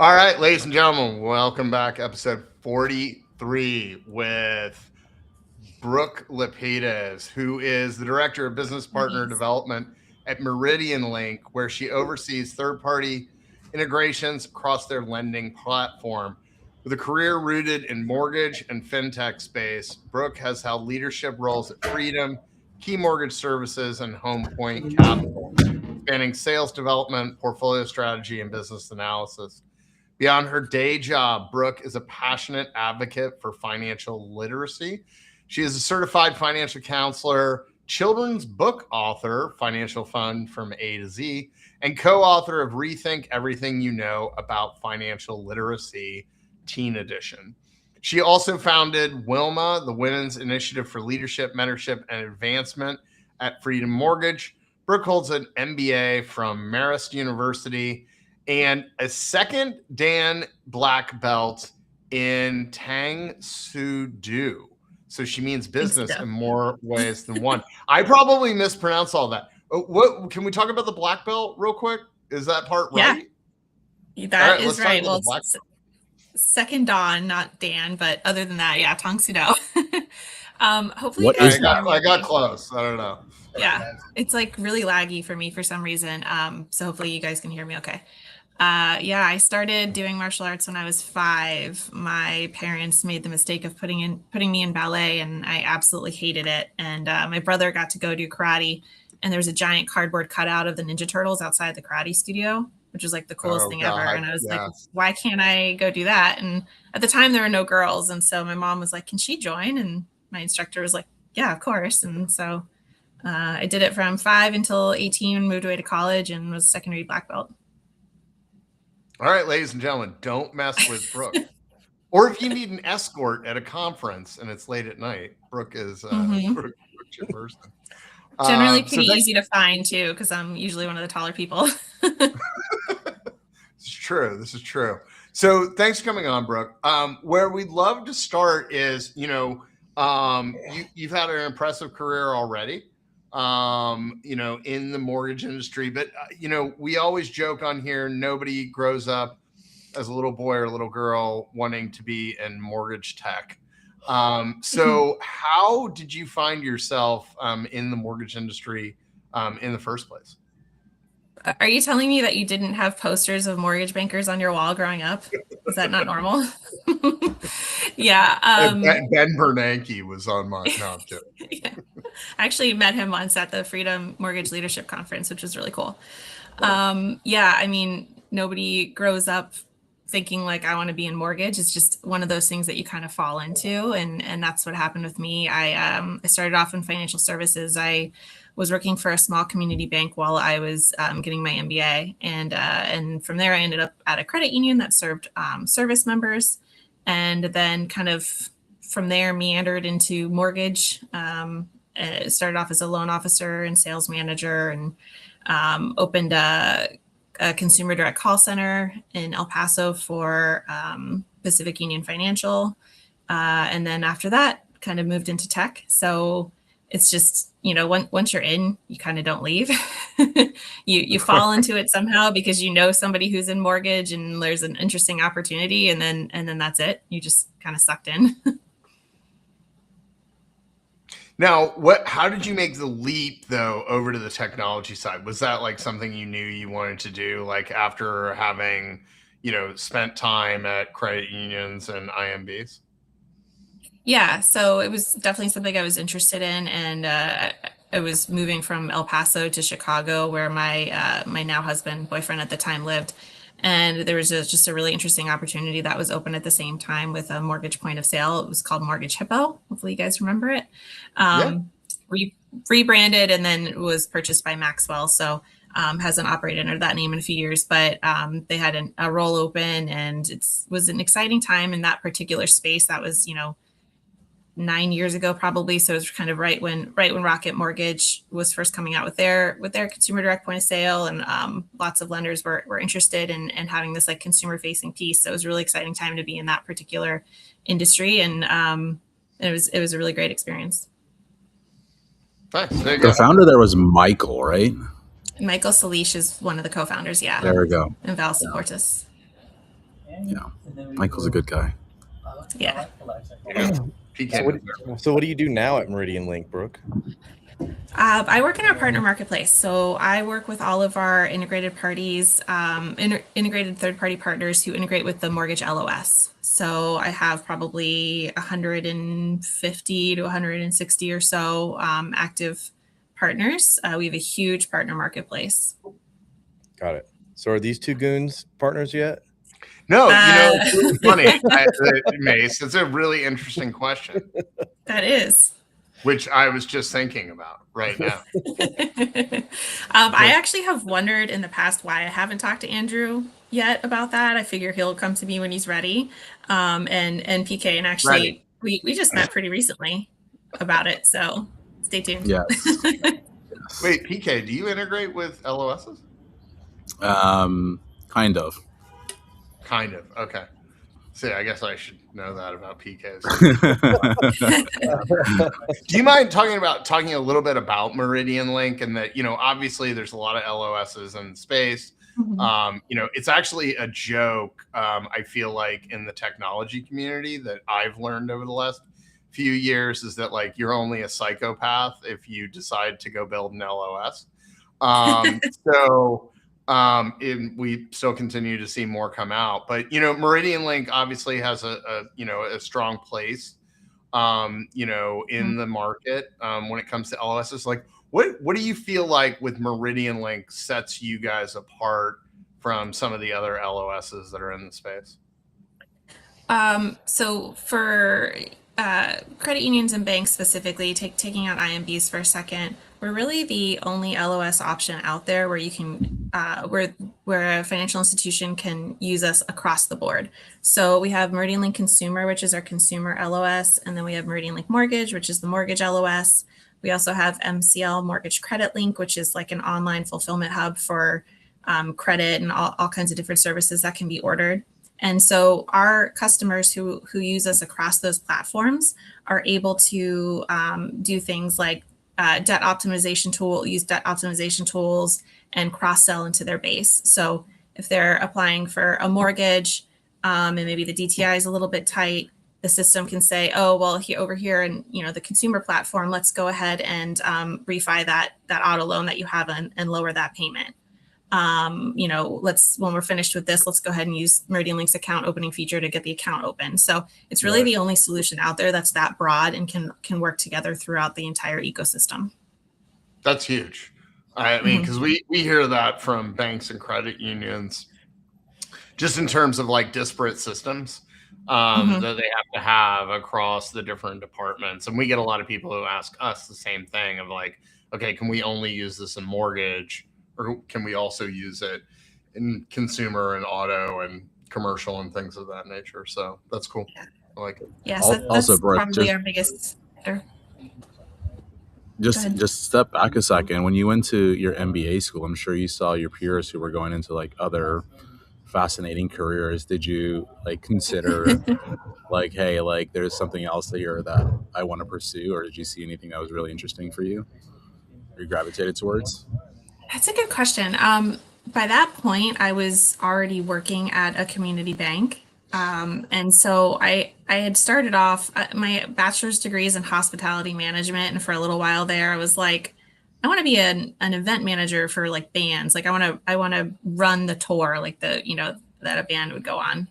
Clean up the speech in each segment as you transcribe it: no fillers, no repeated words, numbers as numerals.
All right, ladies and gentlemen, welcome back. Episode 43 with Brooke Lapides, who is the Director of Business Partner Nice. Development at Meridian Link, where she oversees third party integrations across their lending platform. With a career rooted in mortgage and fintech space, Brooke has held leadership roles at Freedom, Key Mortgage Services, and Home Point Capital, spanning sales development, portfolio strategy, and business analysis. Beyond her day job, Brooke is a passionate advocate for financial literacy. She is a certified financial counselor, children's book author, Financial Fun from A to Z, and co author of Rethink Everything You Know About Financial Literacy, Teen Edition. She also founded WILMA, the Women's Initiative for Leadership, Mentorship, and Advancement at Freedom Mortgage. Brooke holds an MBA from Marist University and a second Dan black belt in Tang Soo Do. So she means business in more ways than one. I probably mispronounced all that. What can we talk about the black belt real quick? Is that part right? Yeah, that is right. Well, second Dan, not Dan, but other than that, yeah, Tang Soo Do. Hopefully you guys can hear me. I got close. I don't know. Yeah, it's like really laggy for me for some reason. So hopefully you guys can hear me okay. Yeah, I started doing martial arts when I was 5. My parents made the mistake of putting me in ballet, and I absolutely hated it. And my brother got to go do karate, and there was a giant cardboard cutout of the Ninja Turtles outside the karate studio, which was like the coolest thing ever. And I was like, why can't I go do that? And at the time there were no girls. And so my mom was like, can she join? And my instructor was like, yeah, of course. And so I did it from 5 until 18, moved away to college, and was a secondary black belt. All right, ladies and gentlemen, don't mess with Brooke. Or if you need an escort at a conference and it's late at night, Brooke is Brooke's your person. Generally pretty easy to find too, because I'm usually one of the taller people. This is true. So thanks for coming on, Brooke. Where we'd love to start is, you've had an impressive career already. In the mortgage industry. But, we always joke on here, nobody grows up as a little boy or a little girl wanting to be in mortgage tech. So how did you find yourself in the mortgage industry in the first place? Are you telling me that you didn't have posters of mortgage bankers on your wall growing up? Is that not normal? Yeah. Ben Bernanke was on my no, yeah. I actually met him once at the Freedom Mortgage Leadership Conference, which was really cool. Yeah, I mean, nobody grows up thinking like I want to be in mortgage. It's just one of those things that you kind of fall into, and that's what happened with me. I started off in financial services. I was working for a small community bank while I was getting my MBA, and from there I ended up at a credit union that served service members, and then kind of from there meandered into mortgage. Started off as a loan officer and sales manager, and opened a consumer direct call center in El Paso for Pacific Union Financial. And then after that, kind of moved into tech. So it's just, once you're in, you kind of don't leave. you fall into it somehow because somebody who's in mortgage and there's an interesting opportunity, and then that's it. You just kind of sucked in. Now, how did you make the leap though over to the technology side? Was that like something you knew you wanted to do, like after having, spent time at credit unions and IMBs? Yeah, so it was definitely something I was interested in, and I was moving from El Paso to Chicago, where my now boyfriend at the time lived. And there was just a really interesting opportunity that was open at the same time with a mortgage point of sale. It was called Mortgage Hippo. Hopefully you guys remember it. Rebranded and then was purchased by Maxwell. So hasn't operated under that name in a few years, but they had a role open, and it was an exciting time in that particular space. That was, 9 years ago probably. So it was kind of right when Rocket Mortgage was first coming out with their consumer direct point of sale, and lots of lenders were interested in having this like consumer facing piece. So it was a really exciting time to be in that particular industry, and it was a really great experience. Nice. The founder there was Michael, right? Michael Salish is one of the co-founders. Yeah. There we go. And Val supports us. Yeah, Michael's a good guy. Yeah. So what do you do now at Meridian Link, Brooke? I work in our partner marketplace. So I work with all of our integrated parties, integrated third-party partners who integrate with the mortgage LOS. So I have probably 150 to 160 or so active partners. We have a huge partner marketplace. Got it. So are these two goons partners yet? No, it's really funny, Mace. It's a really interesting question. That is. Which I was just thinking about right now. I actually have wondered in the past why I haven't talked to Andrew yet about that. I figure he'll come to me when he's ready. And PK, and actually we just met pretty recently about it. So stay tuned. Yes. Wait, PK, do you integrate with LOSs? Kind of. Kind of. Okay. See, I guess I should know that about PKs. Do you mind talking a little bit about Meridian Link and that, obviously there's a lot of LOSs in space. Mm-hmm. It's actually a joke. I feel like in the technology community that I've learned over the last few years is that like, you're only a psychopath if you decide to go build an LOS. We still continue to see more come out, but Meridian Link obviously has a strong place, in the market when it comes to LOSs. Like, what do you feel like with Meridian Link sets you guys apart from some of the other LOSs that are in the space? So for credit unions and banks specifically, taking out IMBs for a second, we're really the only LOS option out there where you can, where a financial institution can use us across the board. So we have Meridian Link Consumer, which is our consumer LOS, and then we have Meridian Link Mortgage, which is the mortgage LOS. We also have MCL Mortgage Credit Link, which is like an online fulfillment hub for credit and all kinds of different services that can be ordered. And so our customers who use us across those platforms are able to do things like use debt optimization tools and cross-sell into their base. So if they're applying for a mortgage and maybe the DTI is a little bit tight, the system can say, oh, well, over here in the consumer platform, let's go ahead and refi that auto loan that you have and lower that payment. When we're finished with this, let's go ahead and use Meridian Link's account opening feature to get the account open. So it's really the only solution out there that's that broad and can work together throughout the entire ecosystem. That's huge. I mean, because we hear that from banks and credit unions, just in terms of like disparate systems that they have to have across the different departments. And we get a lot of people who ask us the same thing of like, okay, can we only use this in mortgage? Or can we also use it in consumer and auto and commercial and things of that nature? So that's cool. I like it. Yeah, so that's probably our biggest. Just step back a second. When you went to your MBA school, I'm sure you saw your peers who were going into like other fascinating careers. Did you like consider like, hey, like there's something else that I want to pursue, or did you see anything that was really interesting for you or you gravitated towards? That's a good question. By that point, I was already working at a community bank. And so I had started off, my bachelor's degree is in hospitality management. And for a little while there, I was like, I want to be an event manager for like bands. Like I want to run the tour, like that a band would go on,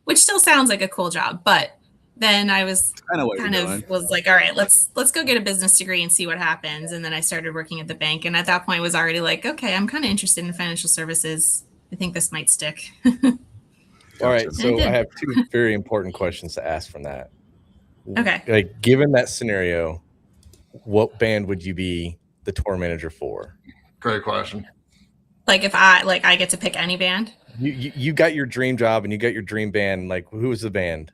which still sounds like a cool job. But then I was was like, all right, let's go get a business degree and see what happens. And then I started working at the bank. And at that point was already like, okay, I'm kind of interested in financial services. I think this might stick. All right. So I have two very important questions to ask from that. Okay. Like, given that scenario, what band would you be the tour manager for? Great question. Like if I get to pick any band? You got your dream job and you got your dream band. Like, who was the band?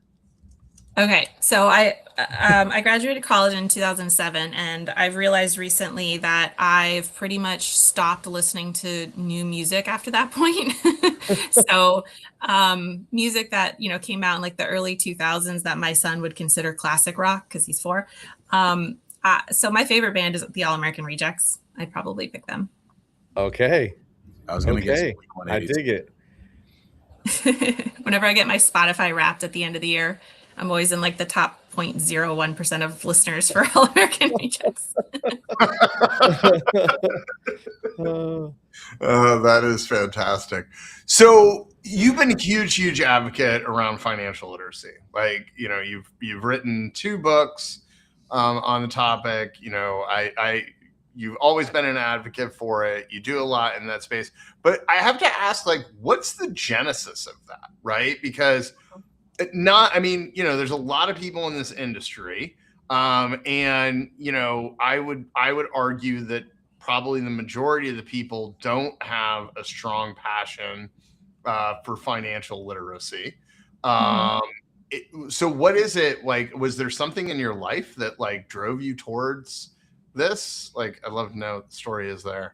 Okay, so I graduated college in 2007, and I've realized recently that I've pretty much stopped listening to new music after that point. So music that came out in like the early 2000s that my son would consider classic rock because he's 4. So my favorite band is the All American Rejects. I'd probably pick them. Okay, I was going to guess. I dig it. Whenever I get my Spotify Wrapped at the end of the year, I'm always in like the top 0.01% of listeners for All American Rejects. That is fantastic. So you've been a huge advocate around financial literacy. Like, you know, you've written 2 books on the topic. You know, you've always been an advocate for it. You do a lot in that space. But I have to ask, like, what's the genesis of that, right? Because I mean, you know, there's a lot of people in this industry. And, you know, I would argue that probably the majority of the people don't have a strong passion for financial literacy. So what is it like? Was there something in your life that like drove you towards this? Like, I'd love to know what the story is there.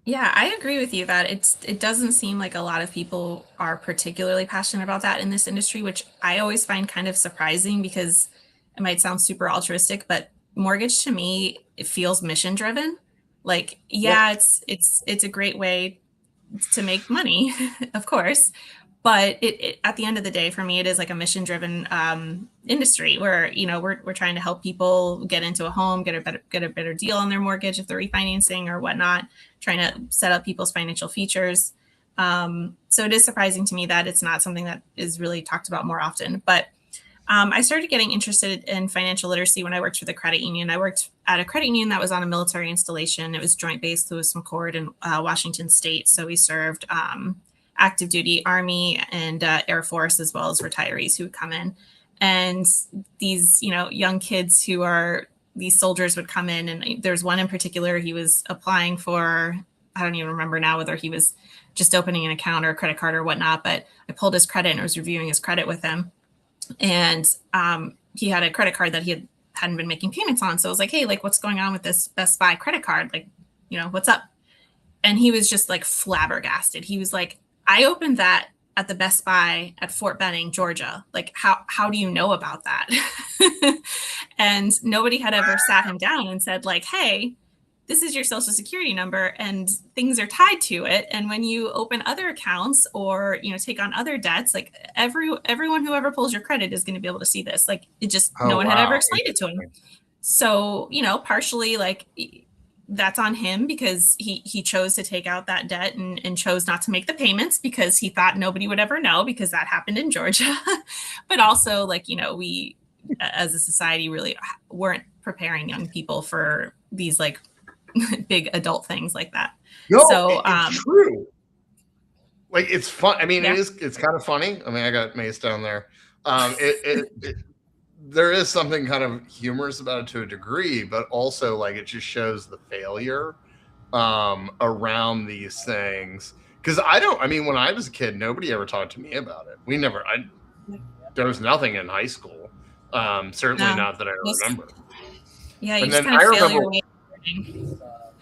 Yeah, I agree with you that it doesn't seem like a lot of people are particularly passionate about that in this industry, which I always find kind of surprising because it might sound super altruistic, but mortgage to me, it feels mission driven. Like, yeah, it's a great way to make money, of course, but it at the end of the day, for me, it is like a mission driven industry where, you know, we're trying to help people get into a home, get a better deal on their mortgage if they're refinancing or whatnot, trying to set up people's financial features. So it is surprising to me that it's not something that is really talked about more often. But I started getting interested in financial literacy when I worked for the credit union. I worked at a credit union that was on a military installation. It was Joint Base Lewis McChord in Washington State. So we served active duty Army and Air Force, as well as retirees who would come in. And these, you know, young kids who are these soldiers would come in. And there's one in particular, he was applying for, I don't even remember now whether he was just opening an account or a credit card or whatnot, but I pulled his credit and I was reviewing his credit with him. And he had a credit card that he hadn't been making payments on. So I was like, hey, like, what's going on with this Best Buy credit card? Like, you know, what's up? And he was just like flabbergasted. He was like, I opened that at the Best Buy at Fort Benning, Georgia. Like, how do you know about that? And nobody had ever sat him down and said, like, hey, this is your social security number and things are tied to it. And when you open other accounts or, you know, take on other debts, like everyone who ever pulls your credit is going to be able to see this. Like, it just, no one had ever explained it to him. So, you know, partially like that's on him because he chose to take out that debt and chose not to make the payments because he thought nobody would ever know because that happened in Georgia. But also, like, you know, we as a society really weren't preparing young people for these like big adult things like that. No, so it's true. Like, it's fun. I mean, it's kind of funny. I mean, I got Mace down there. There is something kind of humorous about it to a degree, but also like it just shows the failure around these things. Because I mean, when I was a kid, nobody ever talked to me about it. There was nothing in high school. Certainly not that I remember. Yeah, you just kind of fail your way.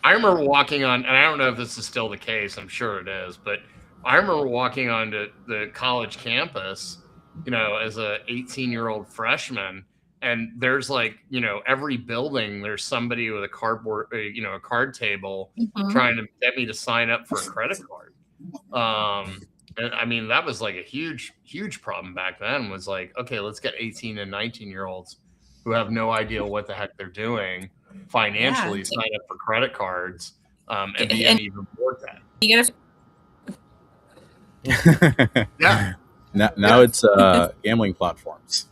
I remember walking on, and I don't know if this is still the case. I'm sure it is, but I remember walking onto the college campus, you know, as a 18-year-old freshman, and there's like, you know, every building, there's somebody with a cardboard, you know, a card table trying to get me to sign up for a credit card. And I mean, that was like a huge problem back then, was like, okay, let's get 18 and 19-year-olds who have no idea what the heck they're doing financially sign up for credit cards and be an even more debt. You gotta Now it's gambling platforms.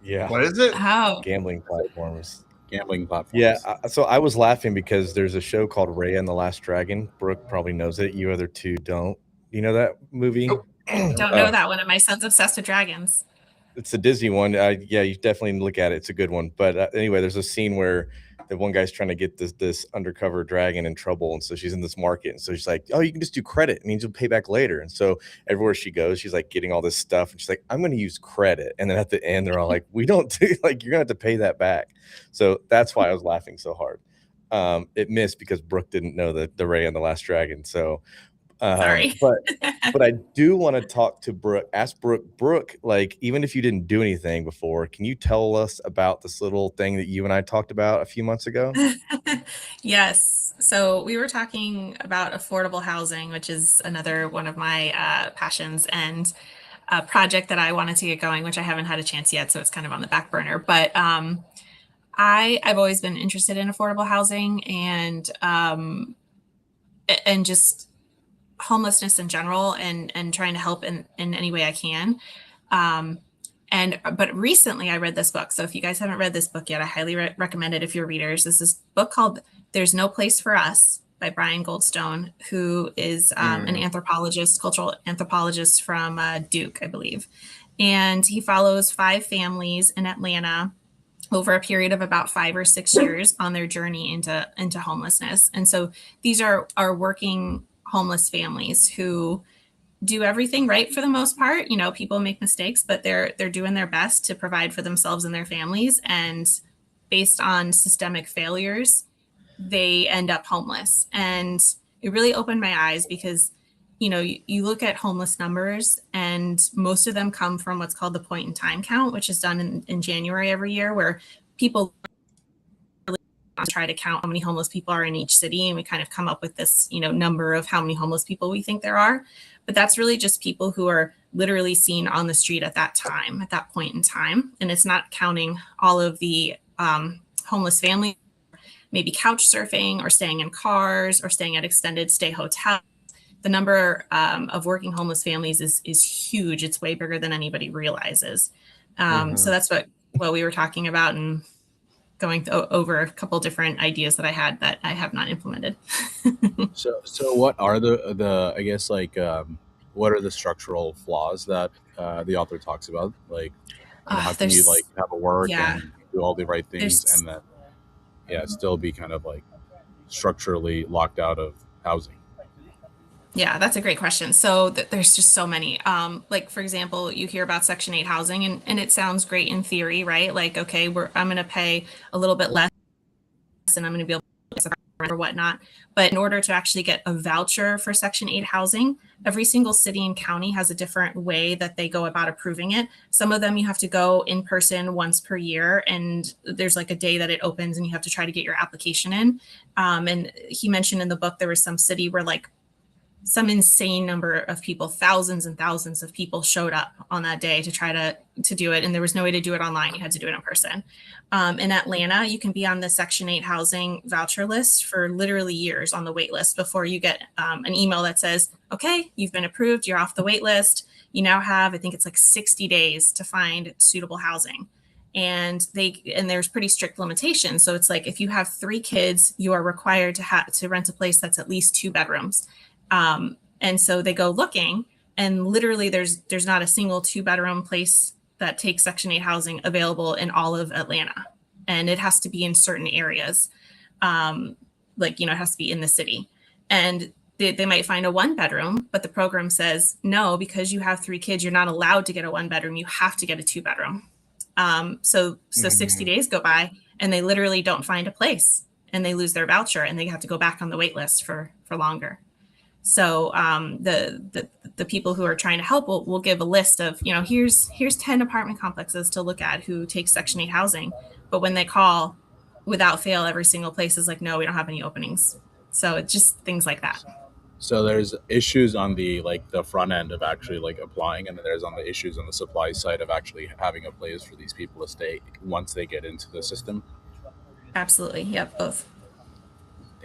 Yeah. What is it? How? Gambling platforms. Yeah. So I was laughing because there's a show called Raya and the Last Dragon. Brooke probably knows it. You other two don't. You know that movie? Oh. Don't know that one. And my son's obsessed with dragons. It's a Disney one. Yeah, you definitely look at it. It's a good one. But anyway, there's a scene where the one guy's trying to get this undercover dragon in trouble, and so she's in this market, and so she's like, "Oh, you can just do credit. It means you'll pay back later." And so everywhere she goes, she's like getting all this stuff, and she's like, "I'm going to use credit." And then at the end, they're all like, "We don't do, like, you're going to have to pay that back." So that's why I was laughing so hard. It missed because Brooke didn't know the Raya and the Last Dragon. So. Sorry. but I do want to talk to Brooke. Ask Brooke, like, even if you didn't do anything before, can you tell us about this little thing that you and I talked about a few months ago? Yes. So we were talking about affordable housing, which is another one of my passions, and a project that I wanted to get going, which I haven't had a chance yet, so it's kind of on the back burner. But I've always been interested in affordable housing and just homelessness in general, and trying to help in any way I can. But recently I read this book. So if you guys haven't read this book yet, I highly recommend it if you're readers. This is a book called There's No Place for Us by Brian Goldstone, who is an anthropologist, cultural anthropologist from Duke, I believe. And he follows 5 families in Atlanta over a period of about 5 or 6 years on their journey into homelessness. And so these are working homeless families who do everything right for the most part. You know, people make mistakes, but they're doing their best to provide for themselves and their families. And based on systemic failures, they end up homeless. And it really opened my eyes because, you know, you look at homeless numbers and most of them come from what's called the point in time count, which is done in January every year, where people try to count how many homeless people are in each city. And we kind of come up with this, you know, number of how many homeless people we think there are. But that's really just people who are literally seen on the street at that time, at that point in time. And it's not counting all of the homeless families, maybe couch surfing or staying in cars or staying at extended stay hotels. The number of working homeless families is huge. It's way bigger than anybody realizes. So that's what we were talking about, and going over a couple different ideas that I had that I have not implemented. So what are the I guess like what are the structural flaws that the author talks about? Like, how can you like have a work and do all the right things and then still be kind of like structurally locked out of housing? Yeah, that's a great question. So there's just so many. Like, for example, you hear about Section 8 housing, and it sounds great in theory, right? Like, okay, I'm going to pay a little bit less and I'm going to be able to rent or whatnot. But in order to actually get a voucher for Section 8 housing, every single city and county has a different way that they go about approving it. Some of them you have to go in person once per year, and there's like a day that it opens and you have to try to get your application in. And he mentioned in the book there was some city where like some insane number of people, thousands and thousands of people showed up on that day to try to do it. And there was no way to do it online. You had to do it in person. In Atlanta, you can be on the Section 8 housing voucher list for literally years on the wait list before you get an email that says, okay, you've been approved. You're off the wait list. You now have, I think it's like 60 days to find suitable housing. And there's pretty strict limitations. So it's like, if you have 3 kids, you are required to rent a place that's at least 2 bedrooms. And so they go looking, and literally there's not a single 2-bedroom place that takes Section 8 housing available in all of Atlanta. And it has to be in certain areas. Like, you know, it has to be in the city. And they might find a 1-bedroom, but the program says, no, because you have 3 kids, you're not allowed to get a 1-bedroom. You have to get a 2-bedroom. So 60 days go by and they literally don't find a place, and they lose their voucher and they have to go back on the wait list for longer. So the people who are trying to help will give a list of, you know, here's 10 apartment complexes to look at who take Section 8 housing. But when they call, without fail, every single place is like, no, we don't have any openings. So it's just things like that. So there's issues on the front end of actually like applying, and then there's on the issues on the supply side of actually having a place for these people to stay once they get into the system. Absolutely. Yep. Both.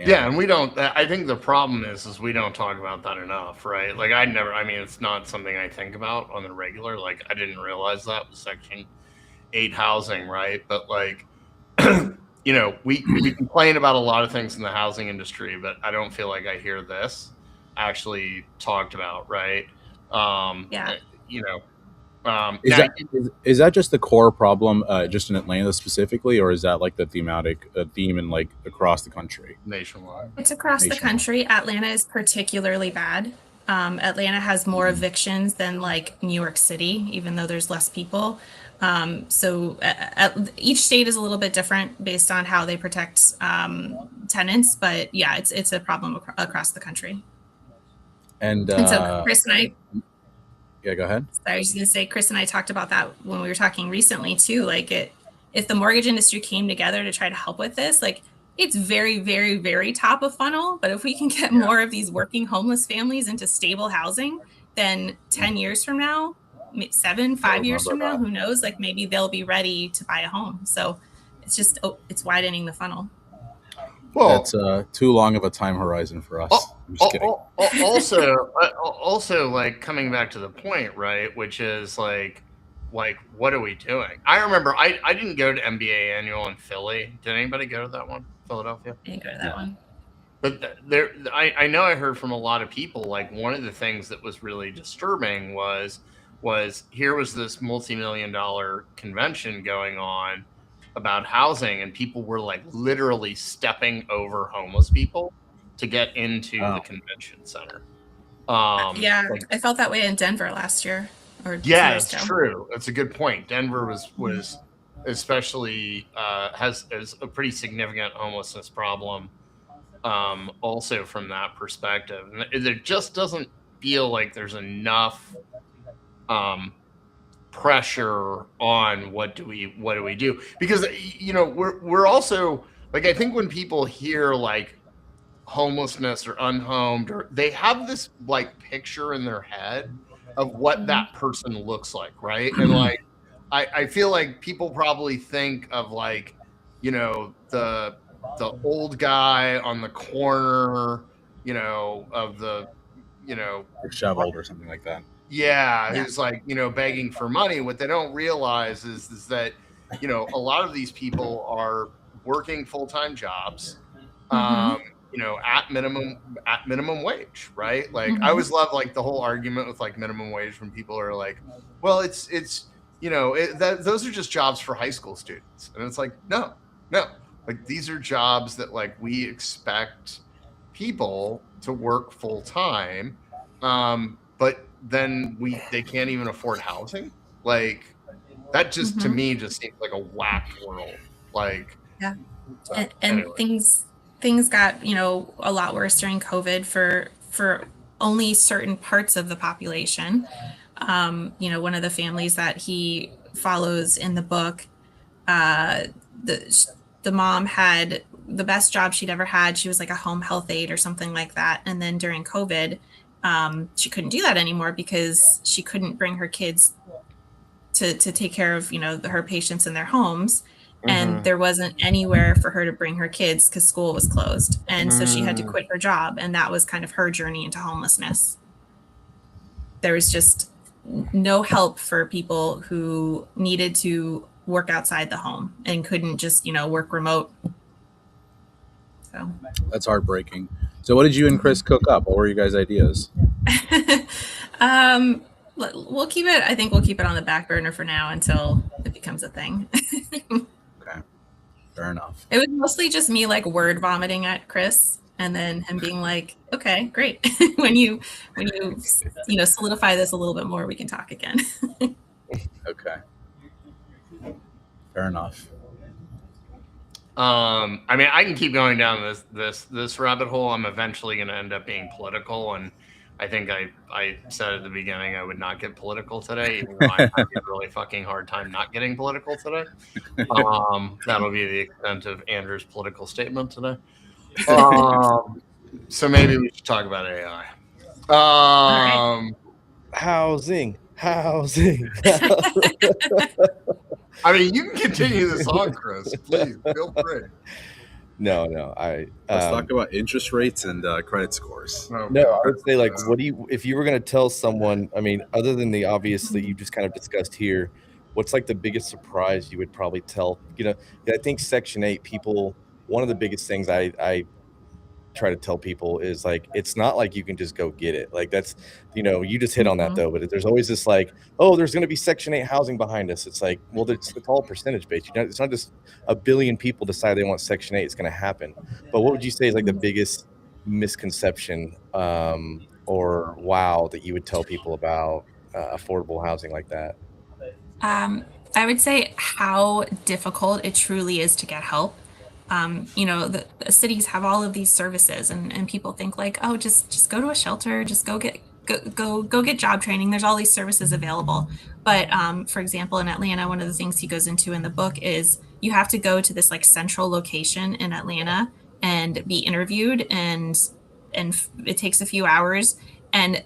Yeah, and we don't. I think the problem is we don't talk about that enough, right? Like I mean, it's not something I think about on the regular. Like I didn't realize that was Section 8 housing, right? But like, you know, we complain about a lot of things in the housing industry, but I don't feel like I hear this actually talked about, right? Yeah. You know. Is that just the core problem just in Atlanta specifically, or is that like the theme in like across the country? Nationwide. It's across the country. Atlanta is particularly bad. Atlanta has more evictions than like New York City, even though there's less people. So each state is a little bit different based on how they protect tenants. But yeah, it's a problem across the country. And so Chris and I... Yeah, go ahead. I was going to say, Chris and I talked about that when we were talking recently too. Like if the mortgage industry came together to try to help with this, like it's very, very, very top of funnel. But if we can get more of these working homeless families into stable housing, then 10 years from now, 5 years from now, who knows? Like maybe they'll be ready to buy a home. So it's just, it's widening the funnel. Well, that's too long of a time horizon for us. I'm just kidding. Also, like coming back to the point, right? Which is like, what are we doing? I remember I didn't go to MBA annual in Philly. Did anybody go to that one? Philadelphia? I didn't go to that one. But I know I heard from a lot of people, like one of the things that was really disturbing was here was this multi-million-dollar convention going on about housing, and people were like literally stepping over homeless people to get into the convention center. I felt that way in Denver last year. It's true. That's a good point. Denver was especially has a pretty significant homelessness problem. Also from that perspective, and it just doesn't feel like there's enough pressure on what do we do, because we're also like, I think when people hear like homelessness or unhomed, or they have this like picture in their head of what that person looks like, right? And like I feel like people probably think of like the old guy on the corner of the disheveled or something like that. Who's like, begging for money. What they don't realize is that, a lot of these people are working full-time jobs, at minimum wage, right? Like I always love like the whole argument with like minimum wage when people are like, well, it's those are just jobs for high school students. And it's like, no, like these are jobs that like we expect people to work full-time. But then they can't even afford housing. Like that just to me just seems like a whack world. Like anyway. things got a lot worse during COVID for only certain parts of the population. One of the families that he follows in the book, the mom had the best job she'd ever had. She was like a home health aide or something like that. And then during COVID, she couldn't do that anymore because she couldn't bring her kids to take care of, her patients in their homes. And there wasn't anywhere for her to bring her kids because school was closed. And so she had to quit her job. And that was kind of her journey into homelessness. There was just no help for people who needed to work outside the home and couldn't just, work remote. So that's heartbreaking. So what did you and Chris cook up? What were you guys' ideas? We'll keep it on the back burner for now until it becomes a thing. Okay. Fair enough. It was mostly just me like word vomiting at Chris and then him being like, okay, great. when you solidify this a little bit more, we can talk again. Okay. Fair enough. I mean, I can keep going down this rabbit hole. I'm eventually going to end up being political, and I think I said at the beginning I would not get political today, even though I'm having a really fucking hard time not getting political today. That'll be the extent of Andrew's political statement today. So maybe we should talk about AI. Housing. I mean, you can continue this on, Chris. Please, feel free. No. Let's talk about interest rates and credit scores. No, I would say like, if you were going to tell someone, I mean, other than the obvious that you just kind of discussed here, what's like the biggest surprise you would probably tell? I think Section 8 people, one of the biggest things I try to tell people is like, it's not like you can just go get it. Like that's, you just hit on that though, but there's always this like, oh, there's going to be Section 8 housing behind us. It's like, well, it's all percentage based. It's not just a billion people decide they want Section 8. It's going to happen. But what would you say is like the biggest misconception or wow that you would tell people about affordable housing like that? I would say how difficult it truly is to get help. The cities have all of these services and people think like, oh, just go to a shelter, just go go get job training. There's all these services available. But for example, in Atlanta, one of the things he goes into in the book is you have to go to this like central location in Atlanta and be interviewed, and it takes a few hours, and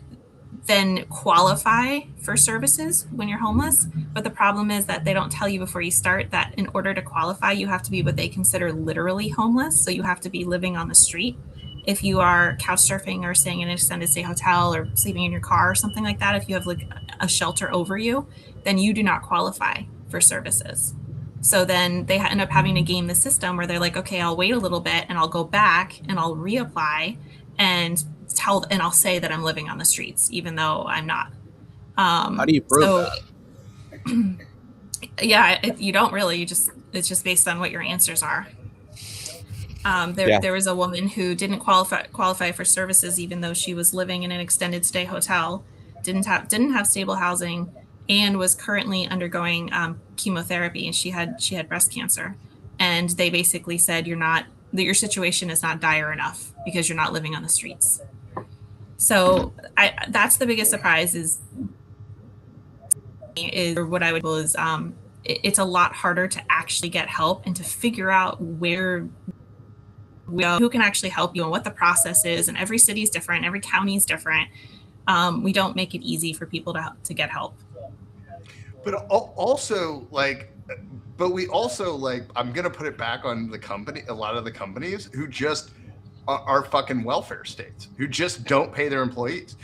then qualify for services when you're homeless. But the problem is that they don't tell you before you start that in order to qualify, you have to be what they consider literally homeless. So you have to be living on the street. If you are couch surfing or staying in an extended stay hotel or sleeping in your car or something like that, if you have like a shelter over you, then you do not qualify for services. So then they end up having to game the system where they're like, okay, I'll wait a little bit and I'll go back and I'll reapply and I'll say that I'm living on the streets, even though I'm not. How do you prove that? Yeah, you don't really. It's just based on what your answers are. There was a woman who didn't qualify for services, even though she was living in an extended stay hotel, didn't have stable housing, and was currently undergoing chemotherapy, and she had breast cancer. And they basically said your situation is not dire enough because you're not living on the streets. So that's the biggest surprise is what I would call is it's a lot harder to actually get help and to figure out who can actually help you and what the process is. And every city is different. Every county is different. We don't make it easy for people to get help. But also we also I'm going to put it back on the company, a lot of the companies who just are fucking welfare states, who just don't pay their employees.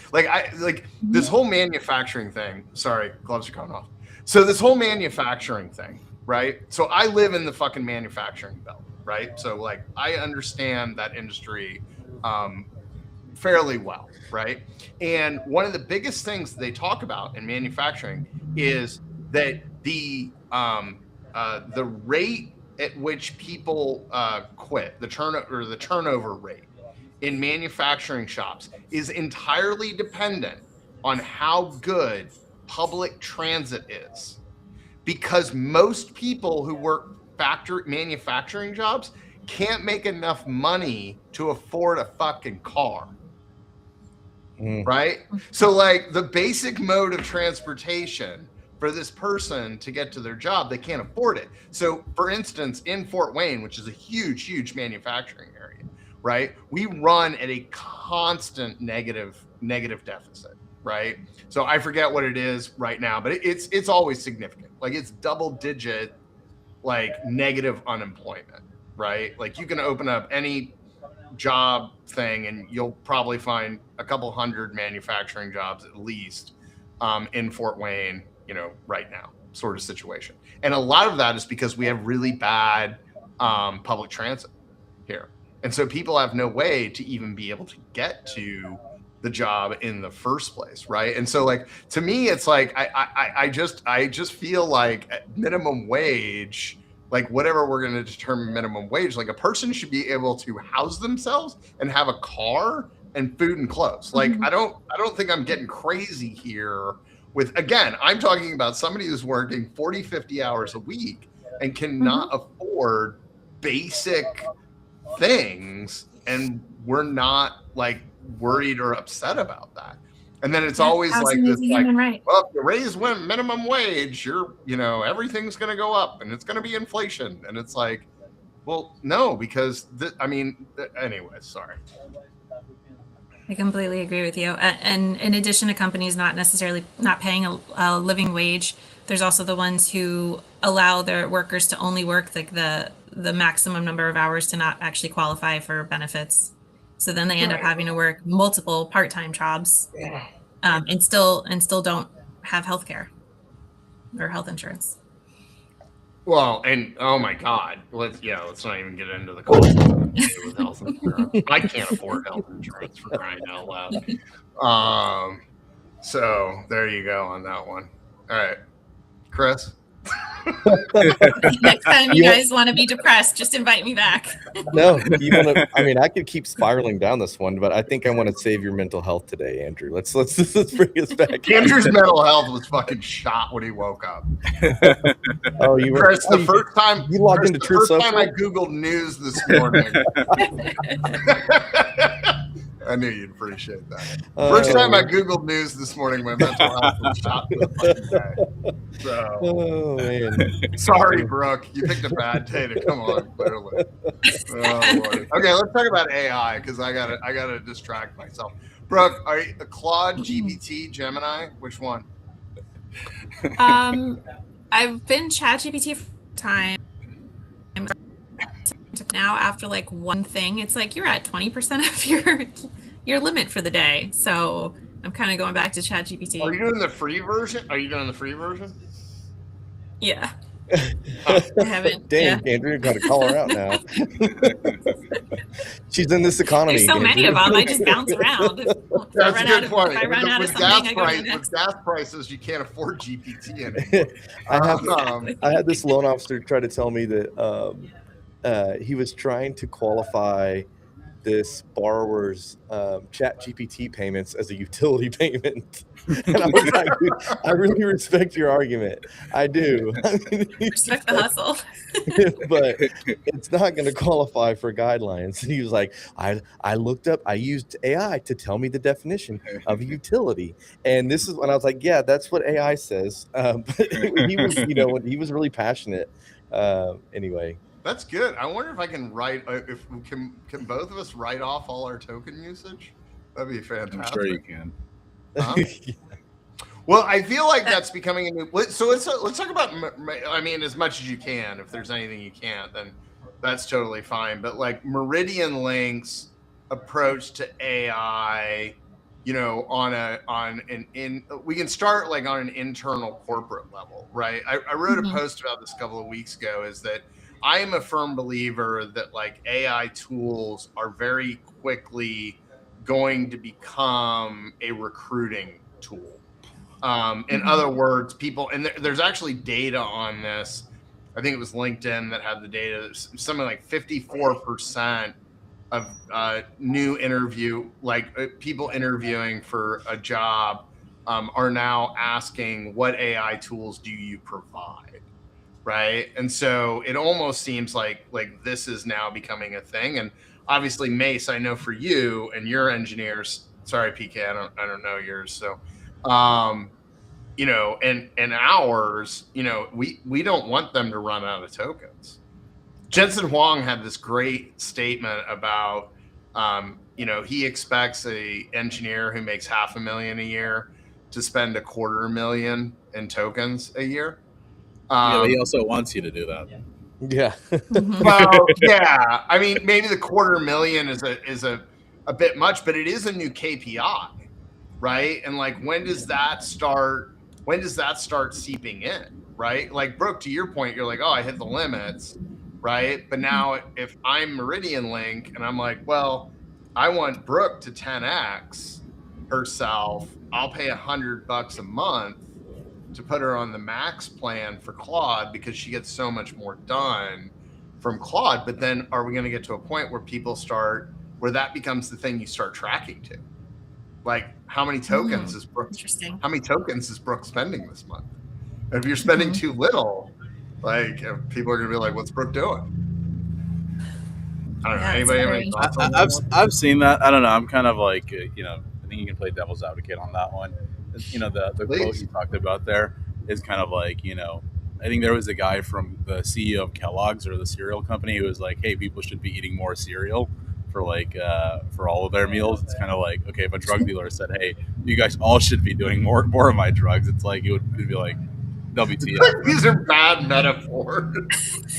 This whole manufacturing thing, sorry, gloves are coming off. So this whole manufacturing thing, right? So I live in the fucking manufacturing belt, right? So I understand that industry fairly well, right? And one of the biggest things they talk about in manufacturing is that the rate at which people quit, the turnover rate in manufacturing shops is entirely dependent on how good public transit is, because most people who work manufacturing jobs can't make enough money to afford a fucking car. Right? So the basic mode of transportation for this person to get to their job, they can't afford it. So for instance, in Fort Wayne, which is a huge manufacturing area, right? We run at a constant negative deficit, right? So I forget what it is right now, but it's always significant. It's double digit, negative unemployment, right? You can open up any job thing and you'll probably find a couple hundred manufacturing jobs at least in Fort Wayne, right now, sort of situation. And a lot of that is because we have really bad public transit here. And so people have no way to even be able to get to the job in the first place, right? And so to me, it's I just feel like at minimum wage, whatever we're going to determine minimum wage, a person should be able to house themselves and have a car and food and clothes. I don't think I'm getting crazy here with, again, I'm talking about somebody who's working 40, 50 hours a week and cannot afford basic things. And we're not worried or upset about that. And then it's always this right. Well, if you raise minimum wage, everything's going to go up and it's going to be inflation. And it's well, no, because anyway, sorry. I completely agree with you. And in addition to companies not necessarily not paying a living wage, there's also the ones who allow their workers to only work the maximum number of hours to not actually qualify for benefits. So then they end up having to work multiple part-time jobs, and still don't have health care or health insurance. Well, and oh my God, let's not even get into the cost with health insurance. I can't afford health insurance, for crying out loud. So there you go on that one. All right, Chris. Next time you guys want to be depressed, just invite me back. No, you want to? I could keep spiraling down this one, but I think I want to save your mental health today, Andrew. Let's bring us back. Andrew's mental health was fucking shot when he woke up. Oh, you were Chris, the first time you logged into Truth Social. Time I googled news this morning. I knew you'd appreciate that. First time I Googled news this morning, my mental health was shot to the fucking day. So, Oh man. sorry, Brooke. You picked a bad day to come on, clearly. Oh, Lord. Okay, let's talk about AI because I gotta distract myself. Brooke, are you Claude, GPT, Gemini? Which one? I've been ChatGPT for time. Now after like one thing, it's like you're at 20% of your limit for the day. So I'm kind of going back to ChatGPT. Are you doing the free version? Yeah. I haven't. Dang, Yeah. Andrew, got to call her out now. She's in this economy. There's so many of them. I just bounce around. That's a good point. If I run out of something, I go to the next. With gas prices, you can't afford GPT anymore. I had this loan officer try to tell me that he was trying to qualify this borrower's chat GPT payments as a utility payment. And I was like, dude, I really respect your argument. I do. Respect the hustle. But it's not going to qualify for guidelines. And he was like, I looked up, I used AI to tell me the definition of a utility. And this is when I was like, yeah, that's what AI says. But he was, he was really passionate. Anyway. That's good. I wonder if I can write. If we can both of us write off all our token usage? That'd be fantastic. I'm sure you can. Huh? Well, I feel like that's becoming a new. So let's talk about. I mean, as much as you can. If there's anything you can't, then that's totally fine. But like Meridian Link's approach to AI, we can start like on an internal corporate level, right? I wrote a post about this a couple of weeks ago. Is that I am a firm believer that like AI tools are very quickly going to become a recruiting tool. In other words, people, and there's actually data on this. I think it was LinkedIn that had the data. Something like 54% of new people interviewing for a job are now asking, what AI tools do you provide? Right. And so it almost seems like this is now becoming a thing. And obviously, Mace, I know for you and your engineers, sorry, PK, I don't know yours. So, and ours, we don't want them to run out of tokens. Jensen Huang had this great statement about, he expects a engineer who makes $500,000 a year to spend $250,000 in tokens a year. He also wants you to do that. Yeah. Well, yeah. I mean, maybe the $250,000 is a bit much, but it is a new KPI, right? And like, when does that start seeping in, right? Like, Brooke, to your point, you're like, oh, I hit the limits, right? But now if I'm Meridian Link and I'm like, well, I want Brooke to 10x herself, I'll pay $100 a month to put her on the max plan for Claude because she gets so much more done from Claude. But then are we going to get to a point where where that becomes the thing you start tracking to? Like, how many tokens is Brooke? Interesting. How many tokens is Brooke spending this month? And if you're spending too little, like, people are going to be like, what's Brooke doing? I don't know. Anybody have any thoughts on that? I've seen that. I don't know. I'm kind of like, I think you can play devil's advocate on that one. The quote you talked about there is kind of like, I think there was a guy from the CEO of Kellogg's or the cereal company who was like, hey, people should be eating more cereal for for all of their meals. It's kind of like, okay, if a drug dealer said, hey, you guys all should be doing more of my drugs, it's like, it'd be like, WTF. These are bad metaphors.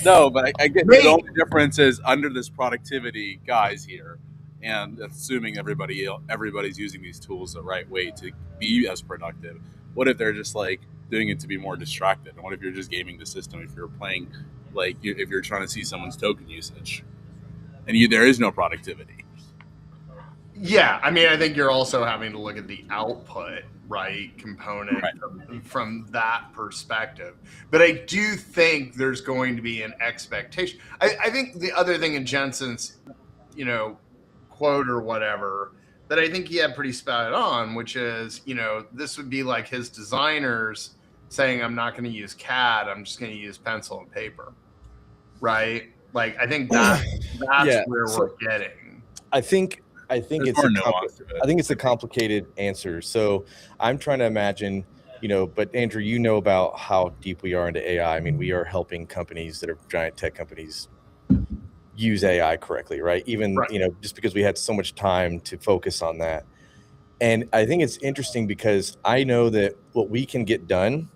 No, but I get the only difference is under this productivity guise here, and assuming everybody's using these tools the right way to be as productive. What if they're just like doing it to be more distracted? And what if you're just gaming the system? If you're playing, if you're trying to see someone's token usage, and there is no productivity. Yeah, I mean, I think you're also having to look at the output, right, component from that perspective. But I do think there's going to be an expectation. I think the other thing in Jensen's, quote or whatever, that I think he had pretty spot on, which is, this would be like his designers saying, I'm not going to use CAD, I'm just going to use pencil and paper, right? Like, I think that's where we're getting. I think I think There's it's more nuance to it. I think it's a complicated answer. So I'm trying to imagine, but Andrew, you know about how deep we are into AI. I mean, we are helping companies that are giant tech companies use AI correctly, right? Even, Right. just because we had so much time to focus on that. And I think it's interesting because I know that what we can get done,